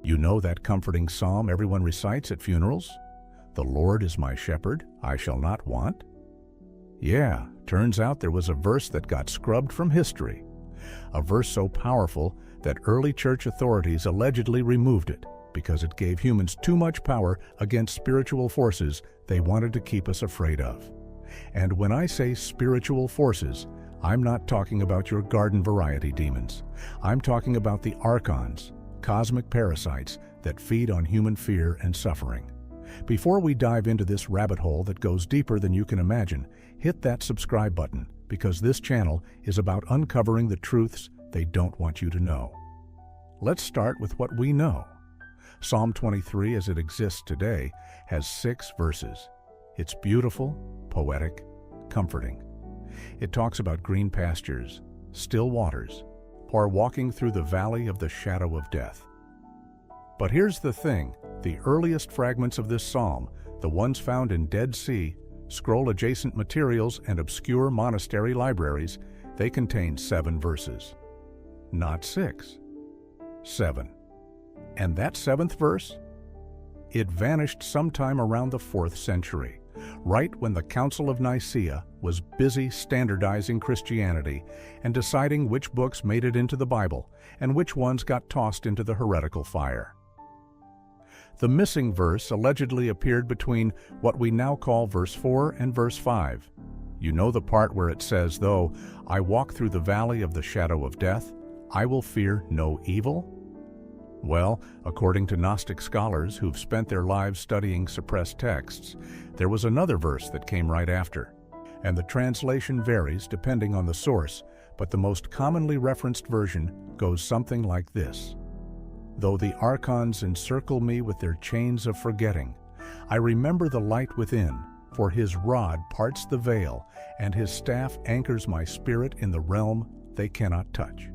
You know that comforting psalm everyone recites at funerals? "The Lord is my shepherd, I shall not want." Yeah, turns out there was a verse that got scrubbed from history. A verse so powerful that early church authorities allegedly removed it because it gave humans too much power against spiritual forces they wanted to keep us afraid of. And when I say spiritual forces, I'm not talking about your garden variety demons. I'm talking about the archons, cosmic parasites that feed on human fear and suffering. Before we dive into this rabbit hole that goes deeper than you can imagine, hit that subscribe button because this channel is about uncovering the truths they don't want you to know. Let's start with what we know. Psalm 23 as it exists today has 6 verses. It's beautiful, poetic, comforting. It talks about green pastures, still waters, or walking through the valley of the shadow of death. But here's the thing, the earliest fragments of this psalm, the ones found in Dead Sea, scroll-adjacent materials, and obscure monastery libraries, they contain 7 verses. Not 6. 7. And that 7th verse? It vanished sometime around the 4th century, right when the Council of Nicaea was busy standardizing Christianity and deciding which books made it into the Bible and which ones got tossed into the heretical fire. The missing verse allegedly appeared between what we now call verse 4 and verse 5. You know the part where it says, "Though I walk through the valley of the shadow of death, I will fear no evil"? Well, according to Gnostic scholars who've spent their lives studying suppressed texts, there was another verse that came right after. And the translation varies depending on the source, but the most commonly referenced version goes something like this. "Though the archons encircle me with their chains of forgetting, I remember the light within, for his rod parts the veil, and his staff anchors my spirit in the realm they cannot touch."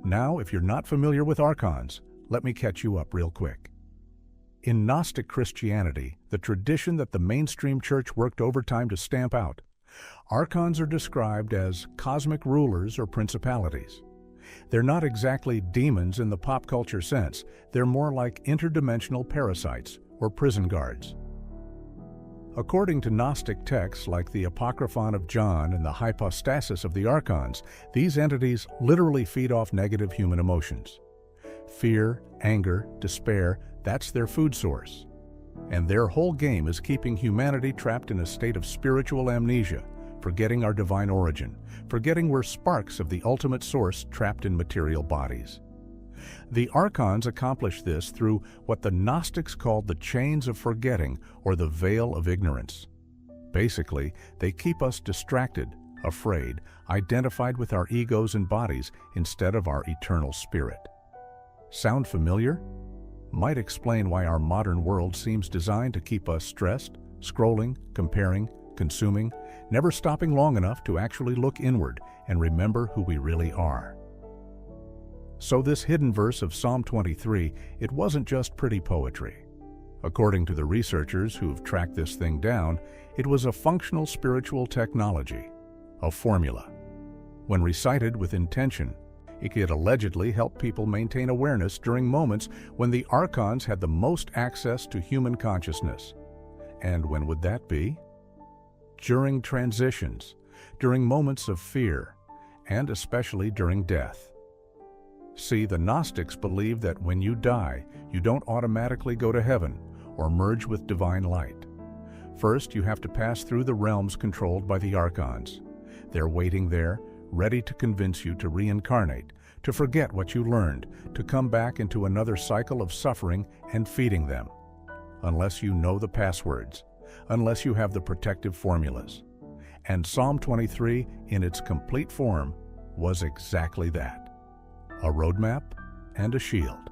Now, if you're not familiar with archons, let me catch you up real quick. In Gnostic Christianity, the tradition that the mainstream church worked overtime to stamp out, archons are described as cosmic rulers or principalities. They're not exactly demons in the pop culture sense. They're more like interdimensional parasites or prison guards. According to Gnostic texts like the Apocryphon of John and the hypostasis of the archons, these entities literally feed off negative human emotions. Fear, anger, despair, that's their food source. And their whole game is keeping humanity trapped in a state of spiritual amnesia, forgetting our divine origin, forgetting we're sparks of the ultimate source trapped in material bodies. The archons accomplish this through what the Gnostics called the chains of forgetting or the veil of ignorance. Basically, they keep us distracted, afraid, identified with our egos and bodies instead of our eternal spirit. Sound familiar? Might explain why our modern world seems designed to keep us stressed, scrolling, comparing, consuming, never stopping long enough to actually look inward and remember who we really are. So this hidden verse of Psalm 23, it wasn't just pretty poetry. According to the researchers who've tracked this thing down, it was a functional spiritual technology, a formula. When recited with intention, it could allegedly help people maintain awareness during moments when the archons had the most access to human consciousness. And when would that be? During transitions, during moments of fear, and especially during death. See, the Gnostics believed that when you die, you don't automatically go to heaven or merge with divine light. First, you have to pass through the realms controlled by the archons. They're waiting there, ready to convince you to reincarnate, to forget what you learned, to come back into another cycle of suffering and feeding them. Unless you know the passwords, unless you have the protective formulas. And Psalm 23, in its complete form, was exactly that. A roadmap and a shield.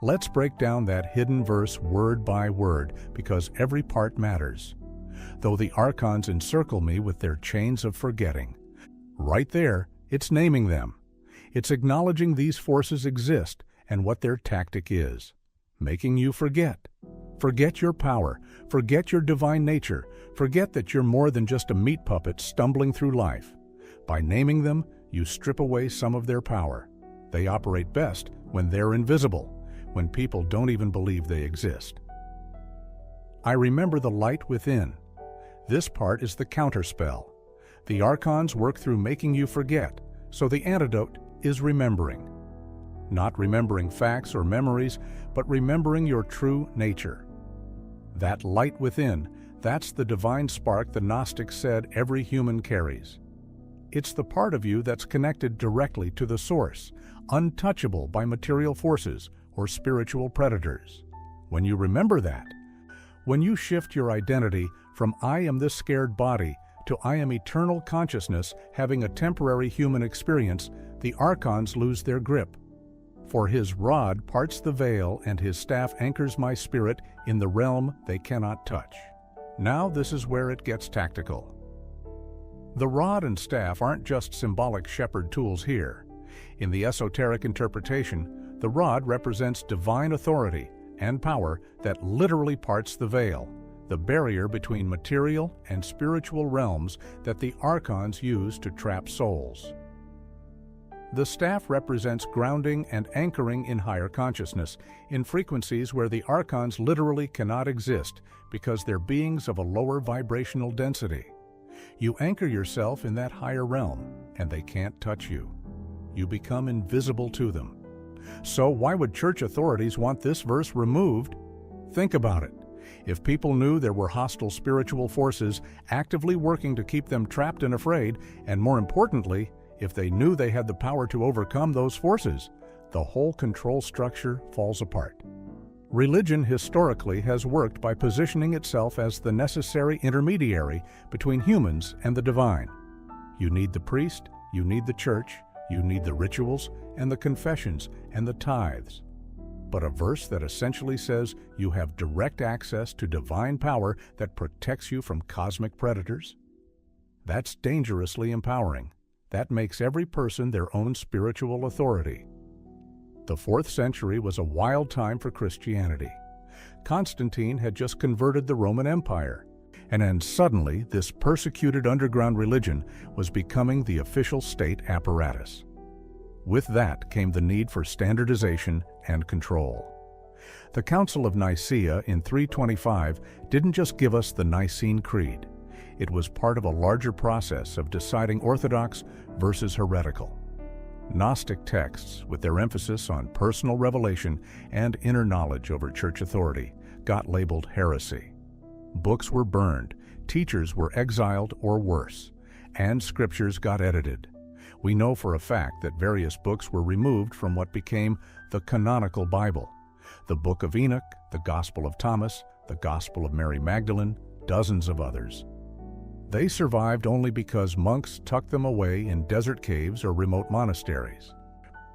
Let's break down that hidden verse word by word because every part matters. Though the archons encircle me with their chains of forgetting. Right there, it's naming them. It's acknowledging these forces exist and what their tactic is. Making you forget. Forget your power. Forget your divine nature. Forget that you're more than just a meat puppet stumbling through life. By naming them, you strip away some of their power. They operate best when they're invisible, when people don't even believe they exist. I remember the light within. This part is the counterspell. The archons work through making you forget, so the antidote is remembering. Not remembering facts or memories, but remembering your true nature. That light within, that's the divine spark the Gnostics said every human carries. It's the part of you that's connected directly to the source, untouchable by material forces or spiritual predators. When you remember that, when you shift your identity from I am this scared body to I am eternal consciousness having a temporary human experience, the archons lose their grip. For his rod parts the veil and his staff anchors my spirit in the realm they cannot touch. Now this is where it gets tactical. The rod and staff aren't just symbolic shepherd tools here. In the esoteric interpretation, the rod represents divine authority and power that literally parts the veil, the barrier between material and spiritual realms that the archons use to trap souls. The staff represents grounding and anchoring in higher consciousness, in frequencies where the archons literally cannot exist because they're beings of a lower vibrational density. You anchor yourself in that higher realm, and they can't touch you. You become invisible to them. So why would church authorities want this verse removed? Think about it. If people knew there were hostile spiritual forces actively working to keep them trapped and afraid, and more importantly, if they knew they had the power to overcome those forces, the whole control structure falls apart. Religion historically has worked by positioning itself as the necessary intermediary between humans and the divine. You need the priest, you need the church, you need the rituals and the confessions and the tithes. But a verse that essentially says you have direct access to divine power that protects you from cosmic predators? That's dangerously empowering. That makes every person their own spiritual authority. The 4th century was a wild time for Christianity. Constantine had just converted the Roman Empire, and then suddenly this persecuted underground religion was becoming the official state apparatus. With that came the need for standardization and control. The Council of Nicaea in 325 didn't just give us the Nicene Creed. It was part of a larger process of deciding orthodox versus heretical. Gnostic texts, with their emphasis on personal revelation and inner knowledge over church authority, got labeled heresy. Books were burned, teachers were exiled or worse, and scriptures got edited. We know for a fact that various books were removed from what became the canonical Bible. The Book of Enoch, the Gospel of Thomas, the Gospel of Mary Magdalene, dozens of others. They survived only because monks tucked them away in desert caves or remote monasteries.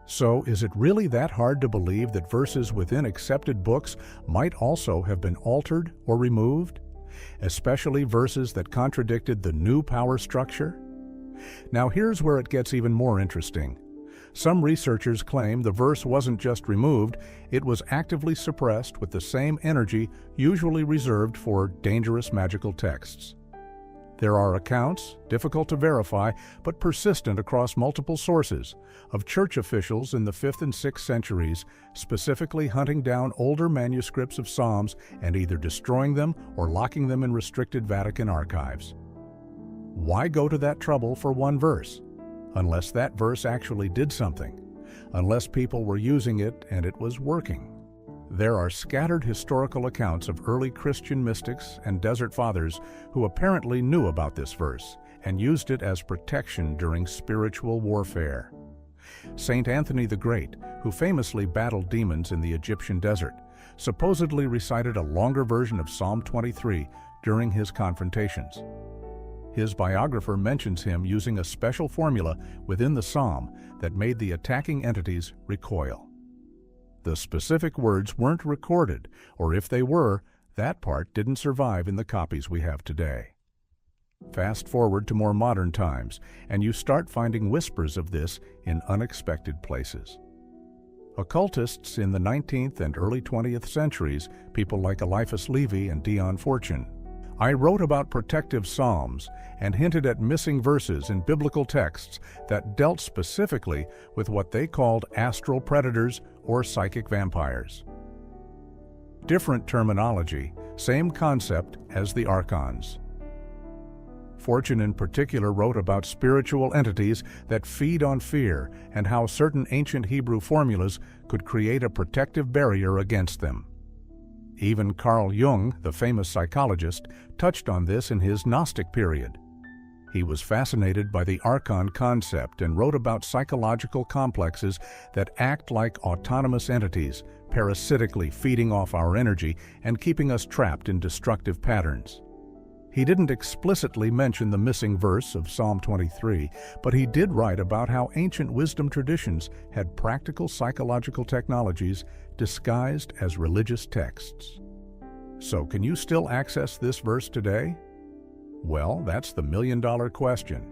So, is it really that hard to believe that verses within accepted books might also have been altered or removed? Especially verses that contradicted the new power structure? Now here's where it gets even more interesting. Some researchers claim the verse wasn't just removed, it was actively suppressed with the same energy usually reserved for dangerous magical texts. There are accounts, difficult to verify, but persistent across multiple sources, of church officials in the 5th and 6th centuries specifically hunting down older manuscripts of Psalms and either destroying them or locking them in restricted Vatican archives. Why go to that trouble for one verse? Unless that verse actually did something. Unless people were using it and it was working. There are scattered historical accounts of early Christian mystics and desert fathers who apparently knew about this verse and used it as protection during spiritual warfare. Saint Anthony the Great, who famously battled demons in the Egyptian desert, supposedly recited a longer version of Psalm 23 during his confrontations. His biographer mentions him using a special formula within the psalm that made the attacking entities recoil. The specific words weren't recorded, or if they were, that part didn't survive in the copies we have today. Fast forward to more modern times, and you start finding whispers of this in unexpected places. Occultists in the 19th and early 20th centuries, people like Eliphas Levi and Dion Fortune, I wrote about protective psalms and hinted at missing verses in biblical texts that dealt specifically with what they called astral predators or psychic vampires. Different terminology, same concept as the archons. Fortune in particular wrote about spiritual entities that feed on fear and how certain ancient Hebrew formulas could create a protective barrier against them. Even Carl Jung, the famous psychologist, touched on this in his Gnostic period. He was fascinated by the archon concept and wrote about psychological complexes that act like autonomous entities, parasitically feeding off our energy and keeping us trapped in destructive patterns. He didn't explicitly mention the missing verse of Psalm 23, but he did write about how ancient wisdom traditions had practical psychological technologies disguised as religious texts. So, can you still access this verse today? Well, that's the million-dollar question.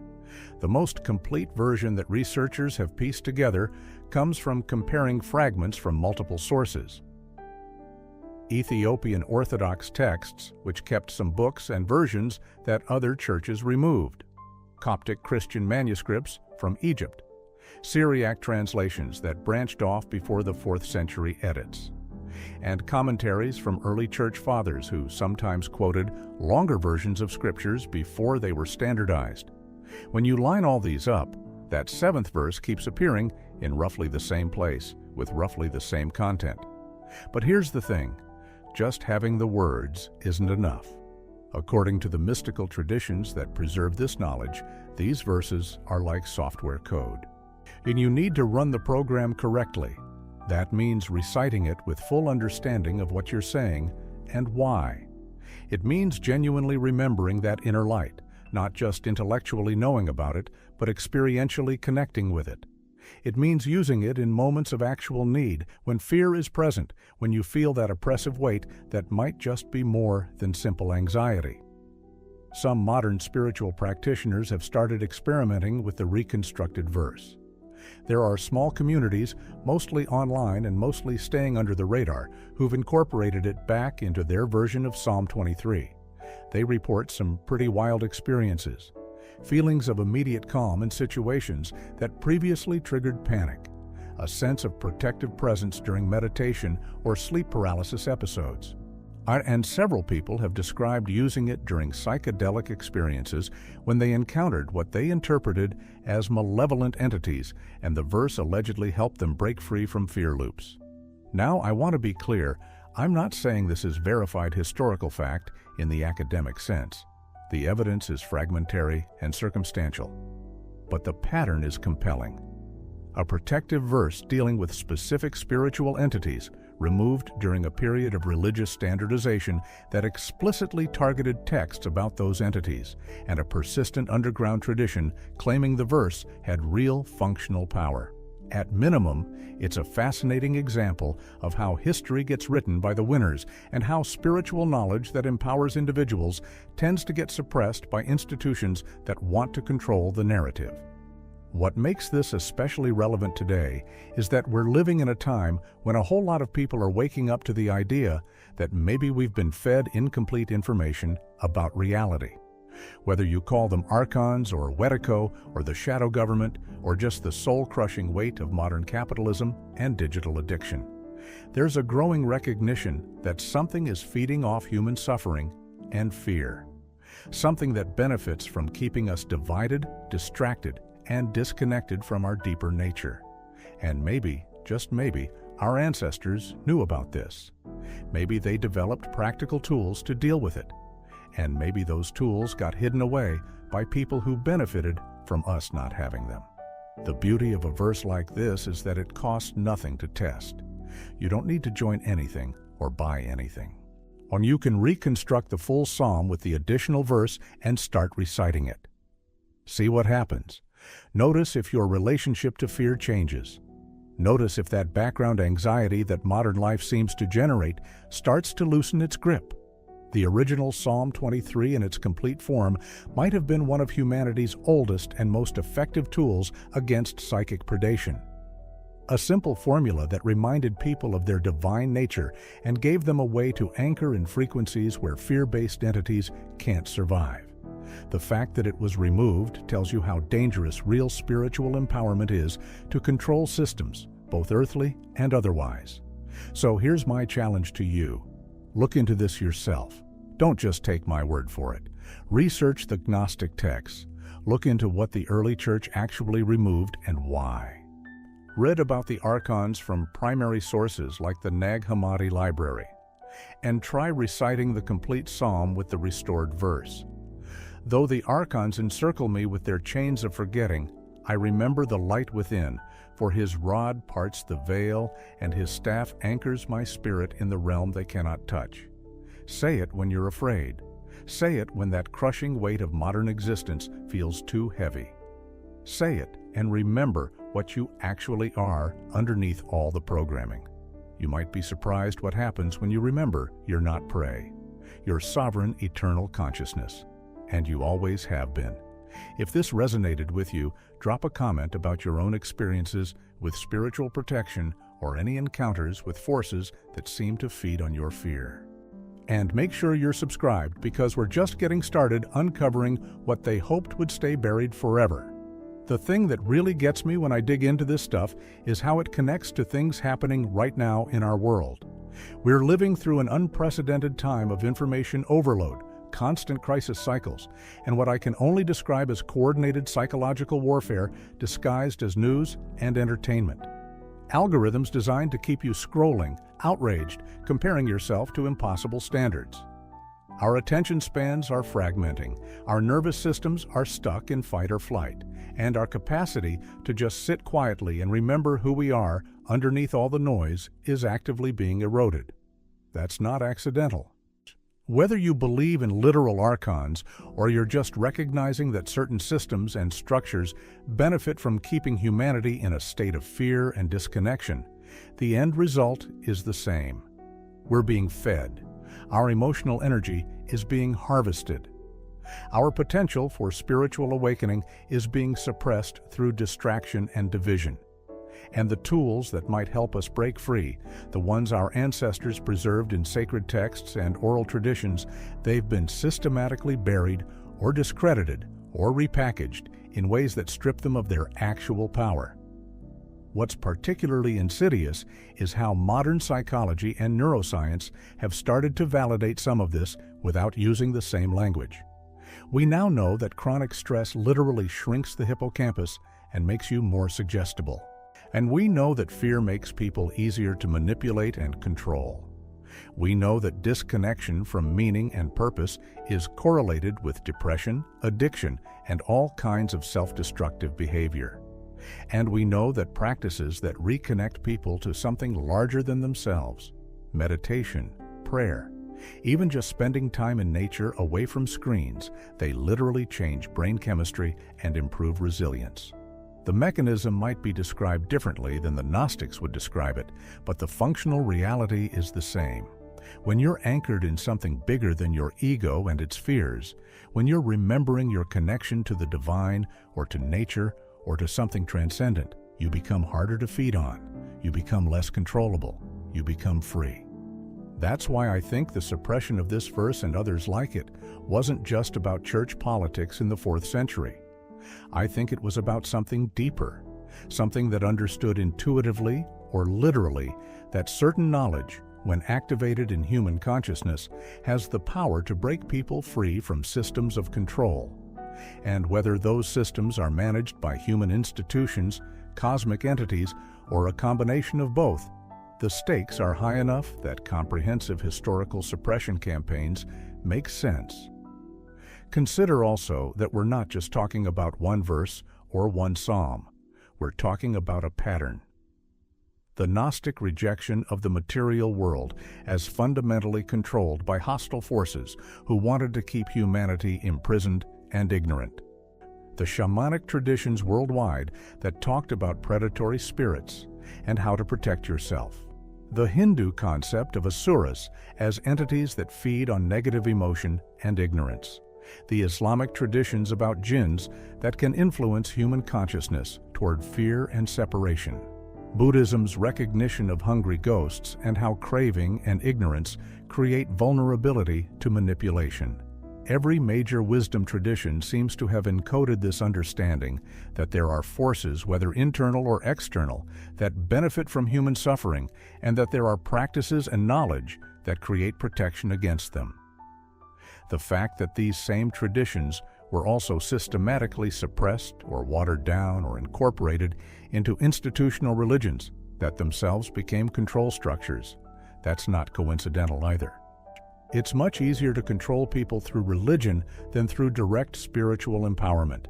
The most complete version that researchers have pieced together comes from comparing fragments from multiple sources. Ethiopian Orthodox texts, which kept some books and versions that other churches removed, Coptic Christian manuscripts from Egypt, Syriac translations that branched off before the 4th century edits, and commentaries from early church fathers who sometimes quoted longer versions of scriptures before they were standardized. When you line all these up, that 7th verse keeps appearing in roughly the same place, with roughly the same content. But here's the thing. Just having the words isn't enough. According to the mystical traditions that preserve this knowledge, these verses are like software code. And you need to run the program correctly. That means reciting it with full understanding of what you're saying and why. It means genuinely remembering that inner light, not just intellectually knowing about it, but experientially connecting with it. It means using it in moments of actual need, when fear is present, when you feel that oppressive weight that might just be more than simple anxiety. Some modern spiritual practitioners have started experimenting with the reconstructed verse. There are small communities, mostly online and mostly staying under the radar, who've incorporated it back into their version of Psalm 23. They report some pretty wild experiences. Feelings of immediate calm in situations that previously triggered panic, a sense of protective presence during meditation or sleep paralysis episodes. And several people have described using it during psychedelic experiences when they encountered what they interpreted as malevolent entities, and the verse allegedly helped them break free from fear loops. Now, I want to be clear, I'm not saying this is verified historical fact in the academic sense. The evidence is fragmentary and circumstantial, but the pattern is compelling. A protective verse dealing with specific spiritual entities removed during a period of religious standardization that explicitly targeted texts about those entities, and a persistent underground tradition claiming the verse had real functional power. At minimum, it's a fascinating example of how history gets written by the winners and how spiritual knowledge that empowers individuals tends to get suppressed by institutions that want to control the narrative. What makes this especially relevant today is that we're living in a time when a whole lot of people are waking up to the idea that maybe we've been fed incomplete information about reality. Whether you call them archons or Wetico or the shadow government or just the soul-crushing weight of modern capitalism and digital addiction, there's a growing recognition that something is feeding off human suffering and fear. Something that benefits from keeping us divided, distracted, and disconnected from our deeper nature. And maybe, just maybe, our ancestors knew about this. Maybe they developed practical tools to deal with it. And maybe those tools got hidden away by people who benefited from us not having them. The beauty of a verse like this is that it costs nothing to test. You don't need to join anything or buy anything. And you can reconstruct the full psalm with the additional verse and start reciting it. See what happens. Notice if your relationship to fear changes. Notice if that background anxiety that modern life seems to generate starts to loosen its grip. The original Psalm 23 in its complete form might have been one of humanity's oldest and most effective tools against psychic predation. a simple formula that reminded people of their divine nature and gave them a way to anchor in frequencies where fear-based entities can't survive. The fact that it was removed tells you how dangerous real spiritual empowerment is to control systems, both earthly and otherwise. So here's my challenge to you. Look into this yourself. Don't just take my word for it. Research the Gnostic texts. Look into what the early church actually removed and why. Read about the archons from primary sources like the Nag Hammadi library. And try reciting the complete psalm with the restored verse. Though the archons encircle me with their chains of forgetting, I remember the light within, for his rod parts the veil, and his staff anchors my spirit in the realm they cannot touch. Say it when you're afraid. Say it when that crushing weight of modern existence feels too heavy. Say it and remember what you actually are underneath all the programming. You might be surprised what happens when you remember you're not prey. You're sovereign, eternal consciousness. And you always have been. If this resonated with you, drop a comment about your own experiences with spiritual protection or any encounters with forces that seem to feed on your fear. And make sure you're subscribed because we're just getting started uncovering what they hoped would stay buried forever. The thing that really gets me when I dig into this stuff is how it connects to things happening right now in our world. We're living through an unprecedented time of information overload, constant crisis cycles, and what I can only describe as coordinated psychological warfare disguised as news and entertainment. Algorithms designed to keep you scrolling, outraged, comparing yourself to impossible standards. Our attention spans are fragmenting, our nervous systems are stuck in fight or flight, and our capacity to just sit quietly and remember who we are underneath all the noise is actively being eroded. That's not accidental. Whether you believe in literal archons or you're just recognizing that certain systems and structures benefit from keeping humanity in a state of fear and disconnection, the end result is the same. We're being fed. Our emotional energy is being harvested. Our potential for spiritual awakening is being suppressed through distraction and division. And the tools that might help us break free, the ones our ancestors preserved in sacred texts and oral traditions, they've been systematically buried or discredited or repackaged in ways that strip them of their actual power. What's particularly insidious is how modern psychology and neuroscience have started to validate some of this without using the same language. We now know that chronic stress literally shrinks the hippocampus and makes you more suggestible. And we know that fear makes people easier to manipulate and control. We know that disconnection from meaning and purpose is correlated with depression, addiction, and all kinds of self-destructive behavior. And we know that practices that reconnect people to something larger than themselves, meditation, prayer, even just spending time in nature away from screens, they literally change brain chemistry and improve resilience. The mechanism might be described differently than the Gnostics would describe it, but the functional reality is the same. When you're anchored in something bigger than your ego and its fears, when you're remembering your connection to the divine or to nature or to something transcendent, you become harder to feed on, you become less controllable, you become free. That's why I think the suppression of this verse and others like it wasn't just about church politics in the 4th century. I think it was about something deeper, something that understood intuitively or literally that certain knowledge, when activated in human consciousness, has the power to break people free from systems of control. And whether those systems are managed by human institutions, cosmic entities, or a combination of both, the stakes are high enough that comprehensive historical suppression campaigns make sense. Consider also that we're not just talking about one verse or one psalm. We're talking about a pattern. The Gnostic rejection of the material world as fundamentally controlled by hostile forces who wanted to keep humanity imprisoned and ignorant. The shamanic traditions worldwide that talked about predatory spirits and how to protect yourself. The Hindu concept of asuras as entities that feed on negative emotion and ignorance. The Islamic traditions about jinns that can influence human consciousness toward fear and separation. Buddhism's recognition of hungry ghosts and how craving and ignorance create vulnerability to manipulation. Every major wisdom tradition seems to have encoded this understanding that there are forces, whether internal or external, that benefit from human suffering, and that there are practices and knowledge that create protection against them. The fact that these same traditions were also systematically suppressed or watered down or incorporated into institutional religions that themselves became control structures, that's not coincidental either. It's much easier to control people through religion than through direct spiritual empowerment.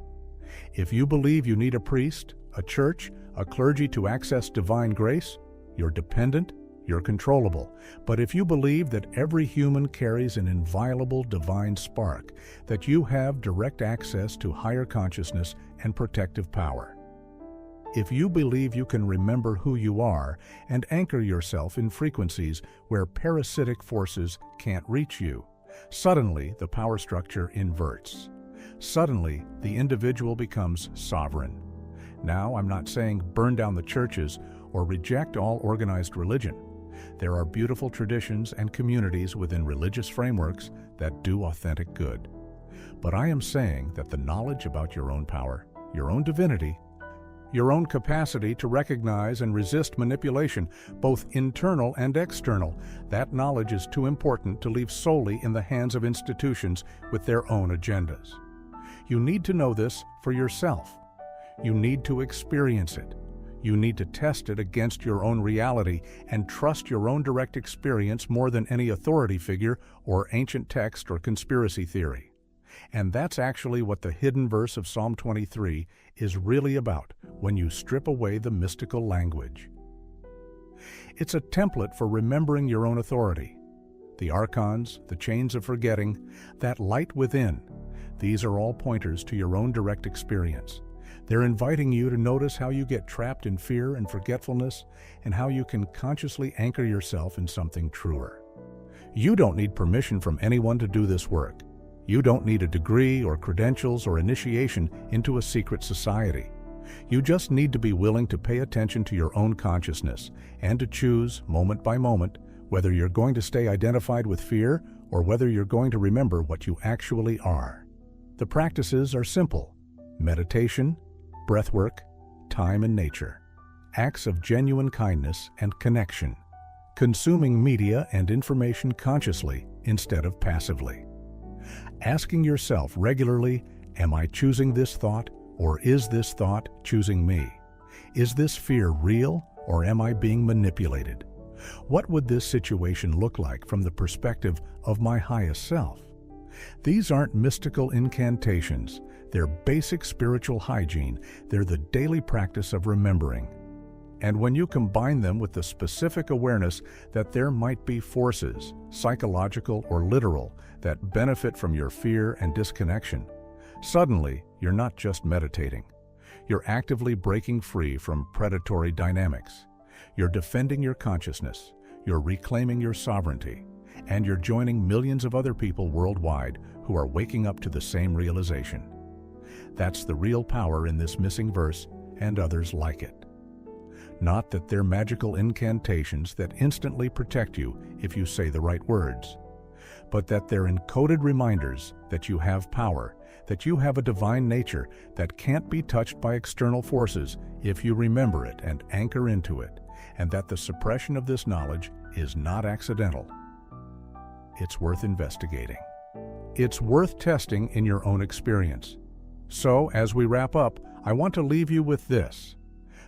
If you believe you need a priest, a church, a clergy to access divine grace, you're dependent, you're controllable. But if you believe that every human carries an inviolable divine spark, that you have direct access to higher consciousness and protective power, if you believe you can remember who you are and anchor yourself in frequencies where parasitic forces can't reach you, suddenly the power structure inverts. Suddenly, the individual becomes sovereign. Now, I'm not saying burn down the churches or reject all organized religion. There are beautiful traditions and communities within religious frameworks that do authentic good. But I am saying that the knowledge about your own power, your own divinity, your own capacity to recognize and resist manipulation, both internal and external, that knowledge is too important to leave solely in the hands of institutions with their own agendas. You need to know this for yourself. You need to experience it. You need to test it against your own reality and trust your own direct experience more than any authority figure or ancient text or conspiracy theory. And that's actually what the hidden verse of Psalm 23 is really about when you strip away the mystical language. It's a template for remembering your own authority. The archons, the chains of forgetting, that light within, these are all pointers to your own direct experience. They're inviting you to notice how you get trapped in fear and forgetfulness and how you can consciously anchor yourself in something truer. You don't need permission from anyone to do this work. You don't need a degree or credentials or initiation into a secret society. You just need to be willing to pay attention to your own consciousness and to choose, moment by moment, whether you're going to stay identified with fear or whether you're going to remember what you actually are. The practices are simple: meditation, breathwork, time and nature, acts of genuine kindness and connection, consuming media and information consciously instead of passively. Asking yourself regularly, am I choosing this thought, or is this thought choosing me? Is this fear real, or am I being manipulated? What would this situation look like from the perspective of my highest self? These aren't mystical incantations. They're basic spiritual hygiene. They're the daily practice of remembering. And when you combine them with the specific awareness that there might be forces, psychological or literal, that benefit from your fear and disconnection, suddenly you're not just meditating. You're actively breaking free from predatory dynamics. You're defending your consciousness. You're reclaiming your sovereignty. And you're joining millions of other people worldwide who are waking up to the same realization. That's the real power in this missing verse and others like it. Not that they're magical incantations that instantly protect you if you say the right words, but that they're encoded reminders that you have power, that you have a divine nature that can't be touched by external forces if you remember it and anchor into it, and that the suppression of this knowledge is not accidental. It's worth investigating. It's worth testing in your own experience. So, as we wrap up, I want to leave you with this.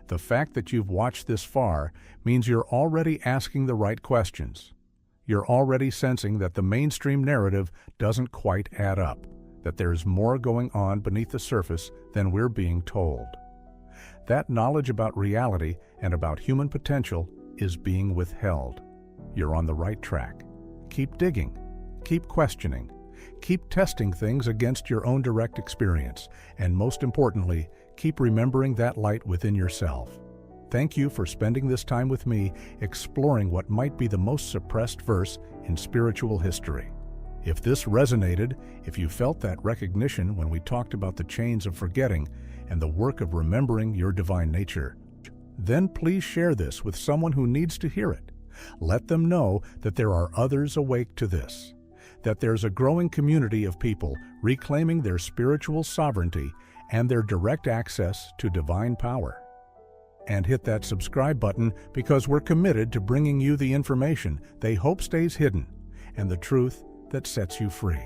The fact that you've watched this far means you're already asking the right questions. You're already sensing that the mainstream narrative doesn't quite add up, that there's more going on beneath the surface than we're being told. That knowledge about reality and about human potential is being withheld. You're on the right track. Keep digging. Keep questioning. Keep testing things against your own direct experience. And most importantly, keep remembering that light within yourself. Thank you for spending this time with me exploring what might be the most suppressed verse in spiritual history. If this resonated, if you felt that recognition when we talked about the chains of forgetting and the work of remembering your divine nature, then please share this with someone who needs to hear it. Let them know that there are others awake to this, that there's a growing community of people reclaiming their spiritual sovereignty and their direct access to divine power. And hit that subscribe button, because we're committed to bringing you the information they hope stays hidden and the truth that sets you free.